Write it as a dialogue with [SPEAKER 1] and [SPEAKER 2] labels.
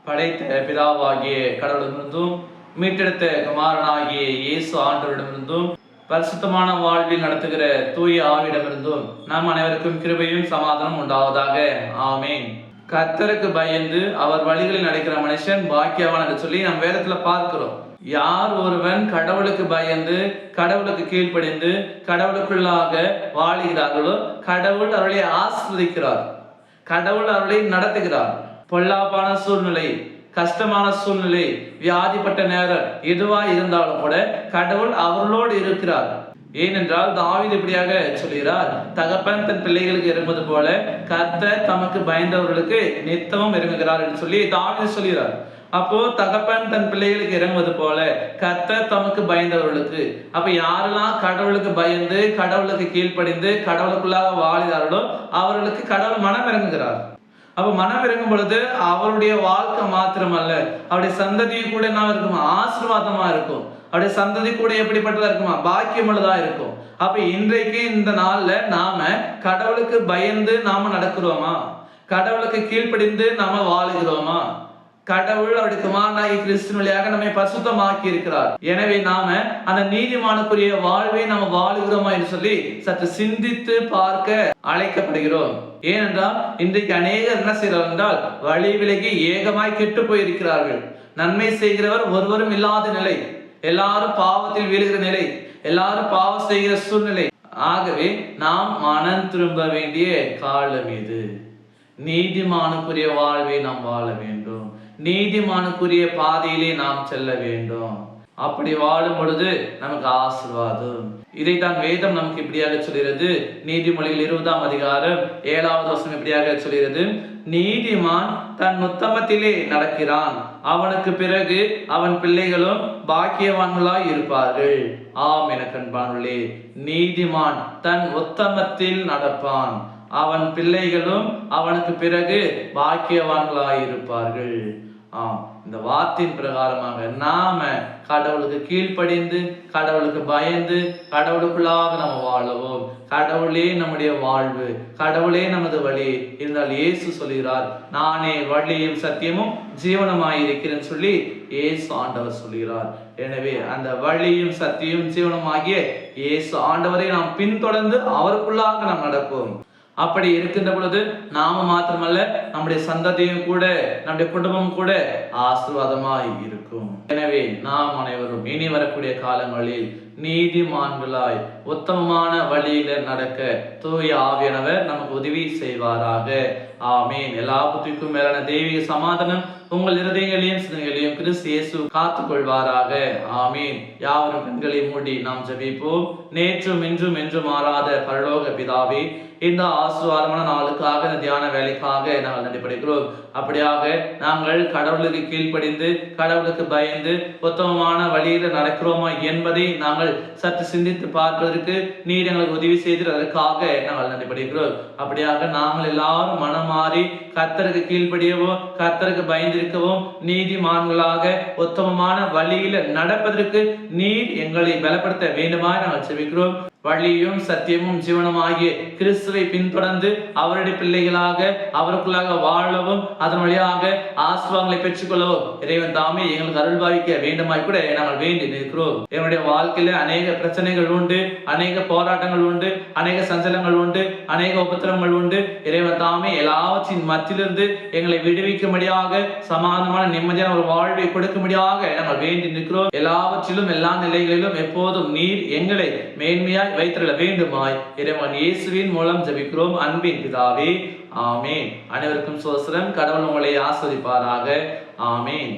[SPEAKER 1] படைத்த பிதாவாகிய கடவுளிடமிருந்தும் மீட்டெடுத்த குமாரனாகிய இயேசு ஆண்டவரிடமிருந்தும் பரிசுத்தமான வாழ்வில் நடத்துகிற தூய ஆவியிடமிருந்தும் நம் அனைவருக்கும் கிருபையும் சமாதானம் உண்டாவதாக. ஆமேன். கர்த்தருக்கு பயந்து அவர் வழிகளில் நடக்கிற மனுஷன் பாக்கியவான் என்று சொல்லி நம் வேதத்துல பார்க்கிறோம். யார் ஒருவன் கடவுளுக்கு பயந்து கடவுளுக்கு கீழ்ப்படிந்து கடவுளுக்குள்ளாக வாழுகிறார்களோ கடவுள் அவர்களை ஆசீர்வதிக்கிறார், கடவுள் அவர்களை நடத்துகிறார். பொல்லாப்பான சூழ்நிலை, கஷ்டமான சூழ்நிலை, வியாதிப்பட்ட நேரம் எதுவா இருந்தாலும் கூட கடவுள் அவர்களோடு இருக்கிறார். ஏனென்றால் தாவீது இப்படியாக சொல்கிறார், தகப்பன் தன் பிள்ளைகளுக்கு இறங்குவது போல கர்த்தர் தமக்கு பயந்தவர்களுக்கு நித்தமும் இறங்குகிறார் என்று சொல்லி தாவீது சொல்கிறார். அப்போ தகப்பன் தன் பிள்ளைகளுக்கு இறங்குவது போல கர்த்தர் தமக்கு பயந்தவர்களுக்கு, அப்ப யாரெல்லாம் கடவுளுக்கு பயந்து கடவுளுக்கு கீழ்ப்படிந்து கடவுளுக்குள்ளாக வாழ்கிறார்களோ அவர்களுக்கு கடவுள் மனம் இறங்குகிறார். அப்ப மனம் இறங்கும் பொழுது அவருடைய வாழ்க்கை மாத்திரமல்ல, அவருடைய சந்ததியும் கூட என்ன இருக்குமா? ஆசீர்வாதமா இருக்கும். அவருடைய சந்ததி கூட எப்படிப்பட்டதா இருக்குமா? பாக்கியமுள்ளதா இருக்கும். அப்ப இன்றைக்கு இந்த நாள்ல நாம கடவுளுக்கு பயந்து நாம நடக்கிறோமா? கடவுளுக்கு கீழ்ப்படிந்து நாம வாழுகிறோமா? கடவுள் அவருடைய குமாரனாகிய கிறிஸ்து வழியாக நம்மை பரிசுத்தமாக்கி இருக்கிறார். எனவே நாம அந்த நீதிமானுக்குரிய வாழ்வை நாம வாழுகிறோமா என்று சொல்லி சற்று சிந்தித்து பார்க்க அழைக்கப்படுகிறோம். ஏனென்றால் இன்றைக்கு அநேகர் என்ன செய்கிறார் என்றால் வழி விலகி ஏகமாய் கெட்டு போயிருக்கிறார்கள். நன்மை செய்கிறவர் ஒருவரும் இல்லாத நிலை, எல்லாரும் பாவத்தில் வீழுகிற நிலை, எல்லாரும் பாவம் செய்கிற சூழ்நிலை. ஆகவே நாம் மனம் திரும்ப வேண்டிய காலம் இது. நீதிமானுக்குரிய வாழ்வை நாம் வாழ வேண்டும், நீதிமானுக்குரிய பாதையிலே நாம் செல்ல வேண்டும். அப்படி வாழும் பொழுது நமக்கு ஆசீர்வாதம். இதைத்தான் வேதம் நமக்கு இப்படியாக சொல்கிறது. நீதிமொழிகள் 20ஆம் அதிகாரம் 7வது வசனம் இப்படியாக சொல்கிறது, நீதிமான் தன் உத்தமத்திலே நடக்கிறான், அவனுக்கு பிறகு அவன் பிள்ளைகளும் பாக்கியவான்களாய் இருப்பார்கள். ஆம் என கண்பானுள்ளே, நீதிமான் தன் உத்தமத்தில் நடப்பான், அவன் பிள்ளைகளும் அவனுக்கு பிறகு பாக்கியவான்களாய் இருப்பார்கள். இந்த வார்த்தையின் பிரகாரமாக நாம கடவுளுக்கு கீழ்ப்படிந்து கடவுளுக்கு பயந்து கடவுளுக்குள்ளாக நம்ம வாழவும். கடவுளே நம்முடைய வாழ்வு, கடவுளே நமது வழி இருந்தால் இயேசு சொல்கிறார், நானே வழியும் சத்தியமும் ஜீவனமாயிருக்கிறேன்னு சொல்லி இயேசு ஆண்டவர் சொல்கிறார். எனவே அந்த வழியும் சத்தியம் ஜீவனமாகிய இயேசு ஆண்டவரை நாம் பின்தொடர்ந்து அவருக்குள்ளாக நாம் நடப்போம். அப்படி இருக்கின்ற பொழுது நாம மாத்திரமல்ல, நம்முடைய சந்ததியும் கூட நம்முடைய குடும்பம் கூட ஆசீர்வாதமாய் இருக்கும். எனவே நாம் அனைவரும் இனி வரக்கூடிய காலங்களில் நீதிமான்களாய் உத்தமமான வழியில நடக்க தூய ஆவியானவர் நமக்கு உதவி செய்வாராக. ஆமேன். எல்லா புத்திக்கும் மேலான தெய்வீக சமாதானம் உங்கள் இருதயங்களையும் சிந்தனைகளையும் கிறிஸ்து இயேசு காத்துக் கொள்வாராக. ஆமீன். யாவரும் கண்களை மூடி நாம் ஜெபிப்போம். நேற்றும் இன்றும் என்றும் மாறாத பரலோக பிதாவே, இந்த ஆசீர்வாதமான நாளுக்காக, இந்த தியான வேலைக்காக நாங்கள் நன்றிப்படுகிறோம். அப்படியாக நாங்கள் கடவுளுக்கு கீழ்ப்படிந்து கடவுளுக்கு பயந்து உத்தமமான வழியில நடக்கிறோமா என்பதை நாங்கள் சற்று சிந்தித்து பார்ப்பதற்கு நீர் எங்களுக்கு உதவி செய்து அதற்காக நாங்கள் நன்றிப்படுகிறோம். அப்படியாக நாங்கள் எல்லாரும் மனம் மாறி கர்த்தருக்கு கீழ்ப்படியவும் கர்த்தருக்கு பயந்திருக்கவும் நீதிமான்களாக உத்தமமான வழியில நடப்பதற்கு நீர் எங்களை பலப்படுத்த வேண்டுமாய் நாங்கள் செபிக்கிறோம். வழியும் சத்தியமும் ஜீவனமாகிய கிறிஸ்துவை பின்தொடர்ந்து அவருடைய பிள்ளைகளாக அவருக்குள்ளாக வாழவும் அதன் வழியாக ஆசீர்வாதங்களை பெற்றுக்கொள்ளவும் இறைவன் தாமே எங்களுக்கு அருள் பாவிக்க வேண்டுமாய் கூட நாங்கள் வேண்டி நிற்கிறோம். எங்களுடைய வாழ்க்கையில அநேக பிரச்சனைகள் உண்டு, அநேக போராட்டங்கள் உண்டு, அநேக சஞ்சலங்கள் உண்டு, அநேக உபத்திரங்கள் உண்டு. இறைவன் தாமே எல்லாவற்றின் மத்தியிலிருந்து எங்களை விடுவிக்கும்படியாக சமாதானமான நிம்மதியான ஒரு வாழ்வை கொடுக்கும்படியாக நாங்கள் வேண்டி நிற்கிறோம். எல்லாவற்றிலும் எல்லா நிலைகளிலும் எப்போதும் நீர் எங்களை மேன்மையாய் வைத்திருக்க வேண்டுமாய் இறைவன் இயேசுவின் மூலம் ஜெபிக்கிறோம் அன்பின் பிதாவே. ஆமேன். அனைவருக்கும் சோஸ்திரம். கடவுள் உங்களை ஆசீர்வதிப்பாராக. ஆமேன்.